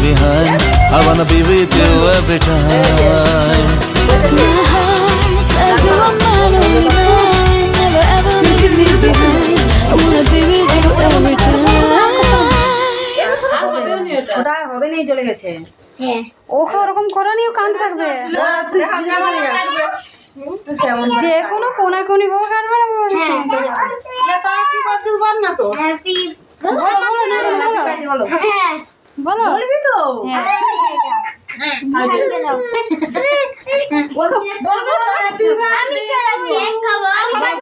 behind. I wanna be with you every time. My heart says you are mine, only mine. Never ever leave me behind. I wanna be with you every time. ওটা হবে নেই চলে গেছে হ্যাঁ ওকে ওরকম করো নি, ও কাঁদতে থাকবে। যে কোনো কোনাকুনি ভাবে কাটবে না। হ্যাঁ কি করছিস বল না তো হ্যাপি বলো বলো না বলো হ্যাঁ বলো। বলবি তো আমি খাবো